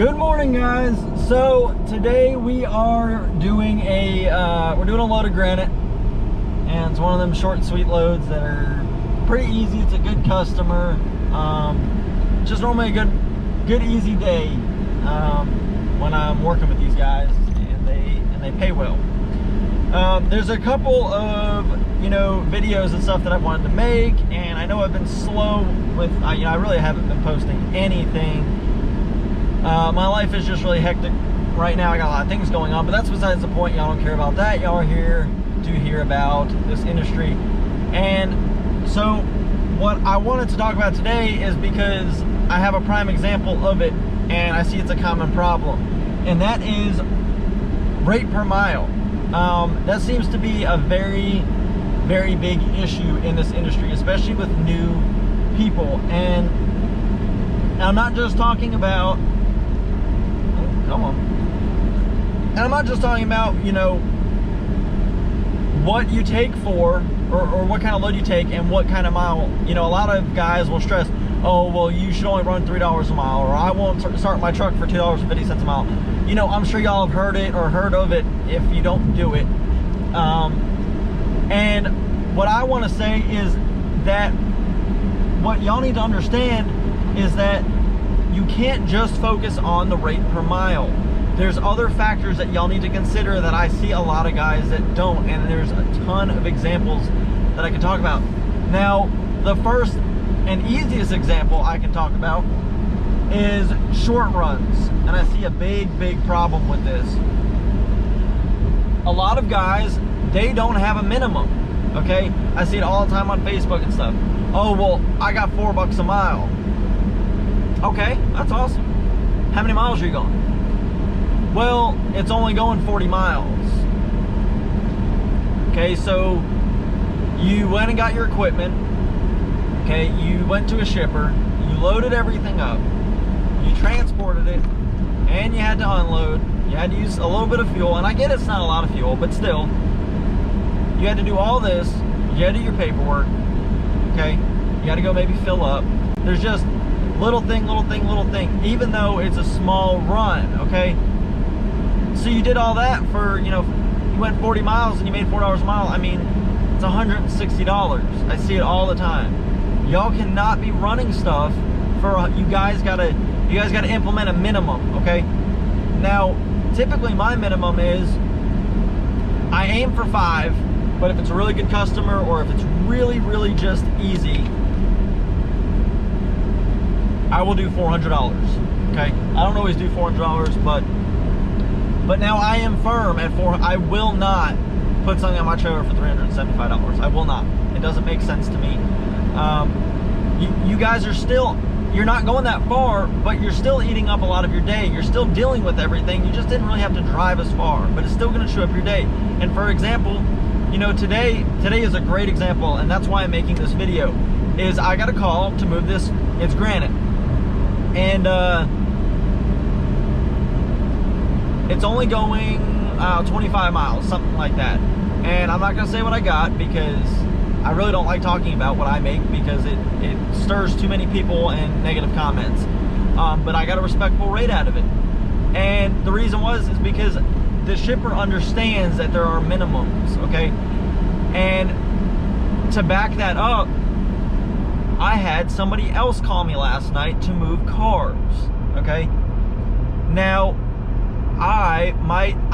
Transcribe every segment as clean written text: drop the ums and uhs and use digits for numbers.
Good morning, guys. So today we are doing we're doing a load of granite, and it's one of them short and sweet loads that are pretty easy. It's a good customer. Just normally a good easy day when I'm working with these guys, and they pay well. There's a couple of videos and stuff that I've wanted to make, and I know I've been slow with I really haven't been posting anything. My life is just really hectic right now. I got a lot of things going on, but that's besides the point. Y'all don't care about that. Y'all are here to hear about this industry. And so what I wanted to talk about today is because I have a prime example of it, and I see it's a common problem, and that is rate per mile. That seems to be a very, very big issue in this industry, especially with new people. And I'm not just talking about And I'm not just talking about, what you take for, or what kind of load you take and what kind of mile. A lot of guys will stress, oh, well, you should only run $3 a mile, or I won't start my truck for $2.50 a mile. I'm sure y'all have heard it or heard of it if you don't do it. And what I want to say is that what y'all need to understand is that you can't just focus on the rate per mile. There's other factors that y'all need to consider that I see a lot of guys that don't, and there's a ton of examples that I can talk about. Now, the first and easiest example I can talk about is short runs, and I see a big problem with this. A lot of guys, they don't have a minimum, okay? I see it all the time on Facebook and stuff. Oh, well, I got $4 a mile. Okay, that's awesome. How many miles are you going? Well, it's only going 40 miles. Okay, so you went and got your equipment. Okay, you went to a shipper. You loaded everything up. You transported it, and you had to unload. You had to use a little bit of fuel, and I get it's not a lot of fuel, but still, you had to do all this. You had to do your paperwork. Okay, you got to go maybe fill up. There's just little thing, even though it's a small run. Okay, so you did all that for, you went 40 miles and you made $4 a mile. I mean, it's $160. I see it all the time. Y'all cannot be running stuff for, you guys gotta implement a minimum, okay? Now, typically my minimum is, I aim for 5, but if it's a really good customer, or if it's really just easy, I will do $400, okay? I don't always do $400, but now I am firm at I will not put something on my trailer for $375. I will not. It doesn't make sense to me. You guys are still, you're not going that far, but you're still eating up a lot of your day. You're still dealing with everything. You just didn't really have to drive as far, but it's still going to chew up your day. And for example, today is a great example, and that's why I'm making this video, is I got a call to move this. It's granite. And it's only going 25 miles, something like that. And I'm not gonna say what I got, because I really don't like talking about what I make, because it stirs too many people and negative comments. But I got a respectable rate out of it. And the reason is because the shipper understands that there are minimums, okay? And to back that up, I had somebody else call me last night to move cars, okay? Now, I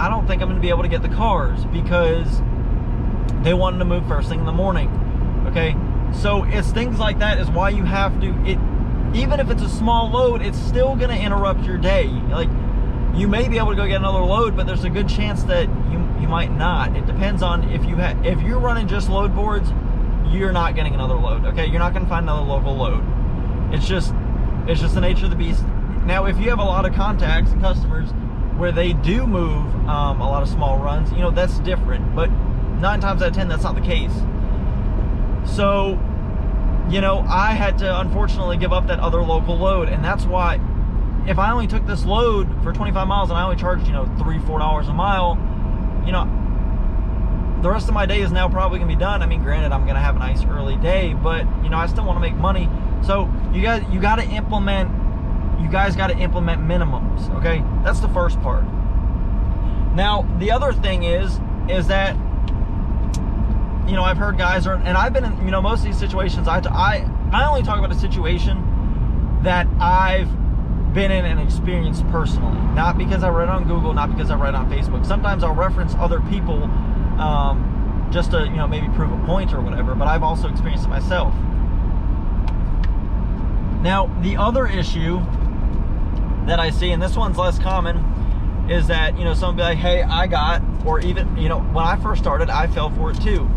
don't think I'm gonna be able to get the cars, because they wanted to move first thing in the morning, okay? So it's things like that is why you have to, even if it's a small load, it's still gonna interrupt your day. Like, you may be able to go get another load, but there's a good chance that you might not. It depends on if you're running just load boards, you're not getting another load, okay? You're not gonna find another local load. It's just the nature of the beast. Now, if you have a lot of contacts and customers where they do move a lot of small runs, that's different. But 9 times out of 10, that's not the case. So, I had to unfortunately give up that other local load, and that's why if I only took this load for 25 miles and I only charged, $3-4 a mile, the rest of my day is now probably gonna be done. I mean, granted, I'm gonna have a nice early day, but I still want to make money. So you got to implement you guys got to implement minimums, okay? That's the first part. Now, the other thing is that, you know, I've heard guys are, and I've been in, you know, most of these situations, I only talk about a situation that I've been in and experienced personally, not because I read on Google, not because I read on Facebook. Sometimes I'll reference other people just to, you know, maybe prove a point or whatever, but I've also experienced it myself. Now, the other issue that I see, and this one's less common, is that, you know, someone be like, hey, I got, or even, you know, when I first started, I fell for it too.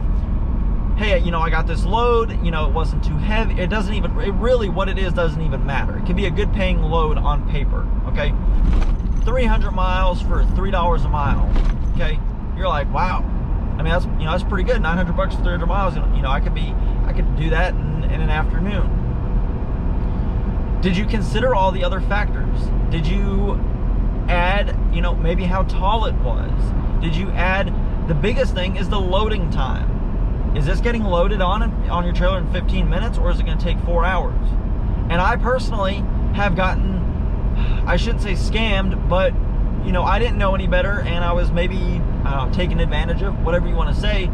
Hey, you know, I got this load, you know, it wasn't too heavy. It doesn't even, it really, what it is doesn't even matter. It can be a good paying load on paper, okay? 300 miles for $3 a mile, okay? You're like, wow. I mean, that's, you know, that's pretty good. 900 bucks for 300 miles, you know, I could do that in an afternoon. Did you consider all the other factors? Did you add, you know, maybe how tall it was? Did you add, the biggest thing is the loading time. Is this getting loaded on your trailer in 15 minutes, or is it going to take 4 hours? And I personally have gotten, I shouldn't say scammed, but, you know, I didn't know any better, and I was maybe taken advantage of, whatever you want to say,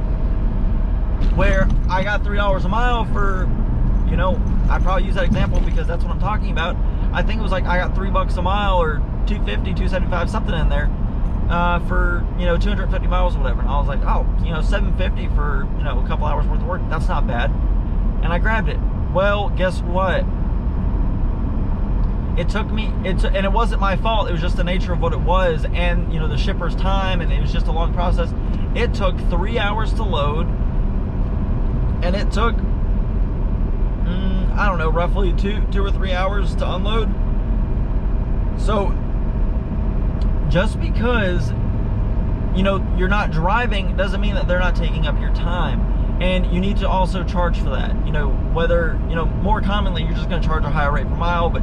where I got $3 a mile for, you know, I probably use that example because that's what I'm talking about. I think it was like I got $3 a mile, or $2.50, $2.75, something in there. For, you know, 250 miles or whatever. And I was like, oh, you know, $7.50 for, you know, a couple hours worth of work. That's not bad. And I grabbed it. Well, guess what? It took me, and it wasn't my fault. It was just the nature of what it was, and, you know, the shipper's time, and it was just a long process. It took 3 hours to load, and it took, I don't know, roughly two or 3 hours to unload. So, just because, you know, you're not driving doesn't mean that they're not taking up your time. And you need to also charge for that. You know, whether, you know, more commonly you're just going to charge a higher rate per mile, but,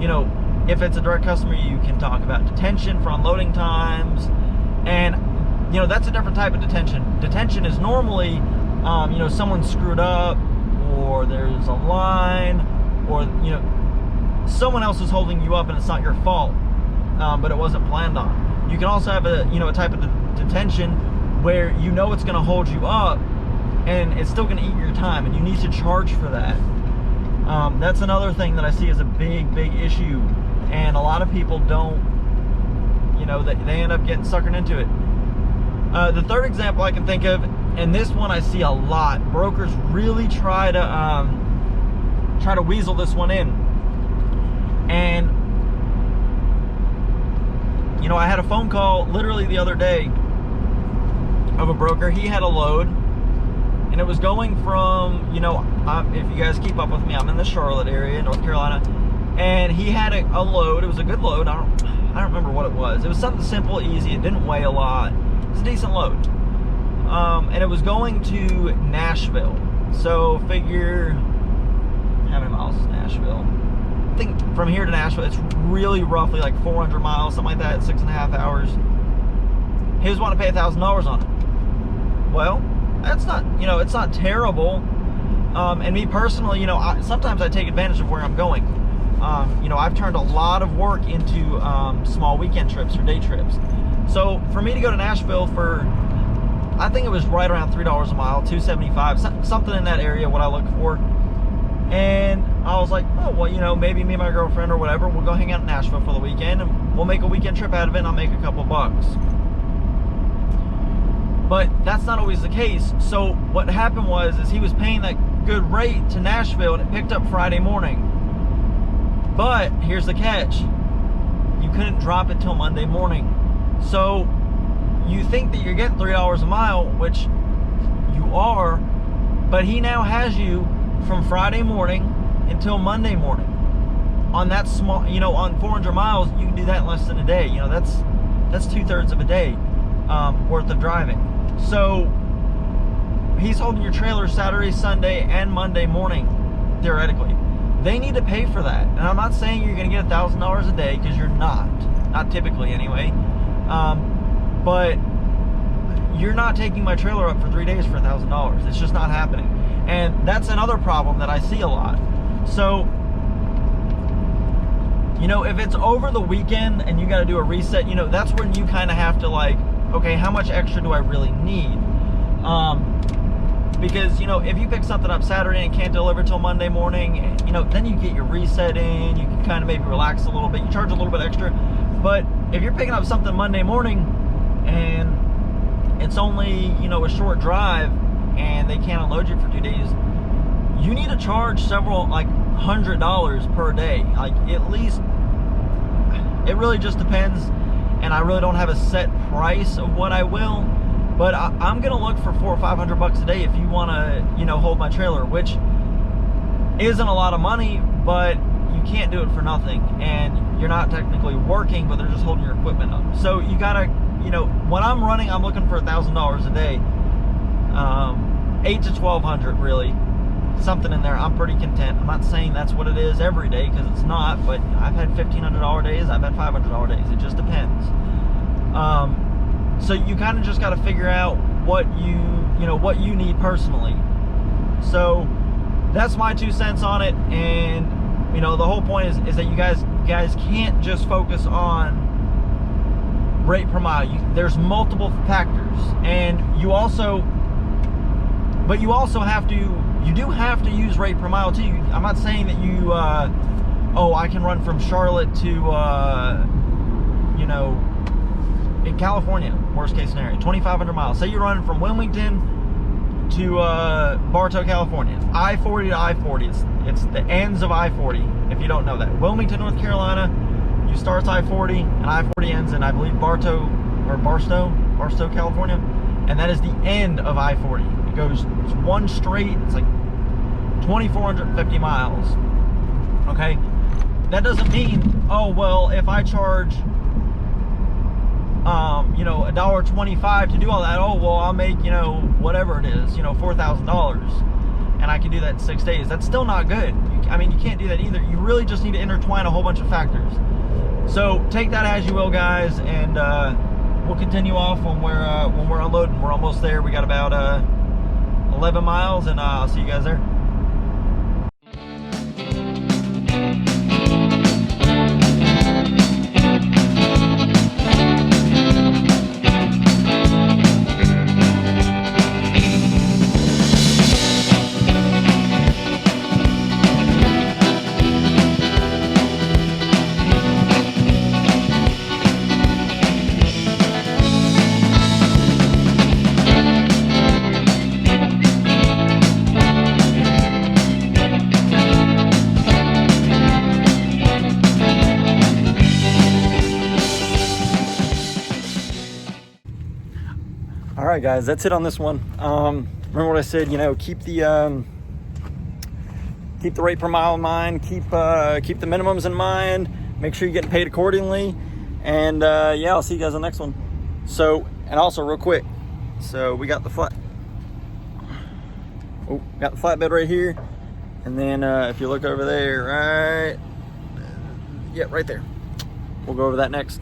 you know, if it's a direct customer, you can talk about detention for unloading times. And, you know, that's a different type of detention. Detention is normally, you know, someone screwed up, or there's a line, or, you know, someone else is holding you up and it's not your fault. But it wasn't planned on. You can also have a, you know, a type of detention where you know it's going to hold you up, and it's still going to eat your time, and you need to charge for that. That's another thing that I see as a big issue, and a lot of people don't, you know, they end up getting suckered into it. The third example I can think of, and this one I see a lot, brokers really try to weasel this one in. And, you know, I had a phone call literally the other day of a broker. He had a load, and it was going from, you know, if you guys keep up with me, I'm in the Charlotte area, North Carolina, and he had a load. It was a good load. I don't remember what it was. It was something simple, easy. It didn't weigh a lot. It was a decent load. And it was going to Nashville. So figure, how many miles is Nashville? I think from here to Nashville, it's really roughly like 400 miles, something like that, 6.5 hours. He was wanting to pay $1,000 on it. Well, that's not, you know, it's not terrible. And me personally, you know, sometimes I take advantage of where I'm going. You know, I've turned a lot of work into small weekend trips or day trips. So for me to go to Nashville for, I think it was right around $3 a mile, $2.75, something in that area, what I look for. And I was like, oh, well, you know, maybe me and my girlfriend or whatever, we'll go hang out in Nashville for the weekend, and we'll make a weekend trip out of it, and I'll make a couple bucks. But that's not always the case. So what happened was he was paying that good rate to Nashville, and it picked up Friday morning. But here's the catch. You couldn't drop it till Monday morning. So you think that you're getting $3 a mile, which you are, but he now has you from Friday morning until Monday morning. On that small, you know, on 400 miles, you can do that in less than a day. You know, that's 2/3 of a day worth of driving. So he's holding your trailer Saturday, Sunday, and Monday morning, theoretically. They need to pay for that. And I'm not saying you're going to get $1,000 a day, because you're not typically anyway. But you're not taking my trailer up for 3 days for $1,000. It's just not happening. And that's another problem that I see a lot. So You know, if it's over the weekend and you got to do a reset, you know, that's when you kind of have to like, okay, how much extra do I really need? Because, you know, if you pick something up Saturday and can't deliver till Monday morning, you know, then you get your reset in, you can kind of maybe relax a little bit, you charge a little bit extra. But if you're picking up something Monday morning and it's only, you know, a short drive and they can't unload you for 2 days, you need to charge several, like $100 per day. Like, at least, it really just depends, and I really don't have a set price of what I will. But I'm gonna look for $400 or $500 a day if you wanna, you know, hold my trailer, which isn't a lot of money, but you can't do it for nothing. And you're not technically working, but they're just holding your equipment up. So you gotta, you know, when I'm running, I'm looking for $1,000 a day. 8 to 1,200 really, something in there. I'm pretty content. I'm not saying that's what it is every day, because it's not, but I've had $1,500 days, I've had $500 days. It just depends. So you kind of just got to figure out what you know, what you need personally. So that's my 2 cents on it. And, you know, the whole point is that you guys can't just focus on rate per mile. There's multiple factors, and you also have to, you do have to use rate per mile too. I'm not saying that you, oh, I can run from Charlotte to, you know, in California, worst case scenario, 2,500 miles. Say you're running from Wilmington to Bartow, California. I-40 to I-40. It's the ends of I-40, if you don't know that. Wilmington, North Carolina, you start I-40, and I-40 ends in, I believe, Barstow, California. And that is the end of I-40. It goes, it's one straight, it's like 2,450 miles. Okay? That doesn't mean, oh, well, if I charge, you know, $1.25 to do all that, oh, well, I'll make, you know, whatever it is, you know, $4,000, and I can do that in 6 days. That's still not good. I mean, you can't do that either. You really just need to intertwine a whole bunch of factors. So take that as you will, guys, and we'll continue off when we're unloading. We're almost there. We got about 11 miles, and I'll see you guys there. All right, guys, that's it on this one. Remember what I said, you know, keep the rate per mile in mind, keep the minimums in mind, make sure you're getting paid accordingly, and yeah, I'll see you guys on the next one. So, and also real quick, so we got the flatbed right here, and then if you look over there, right there, we'll go over that next.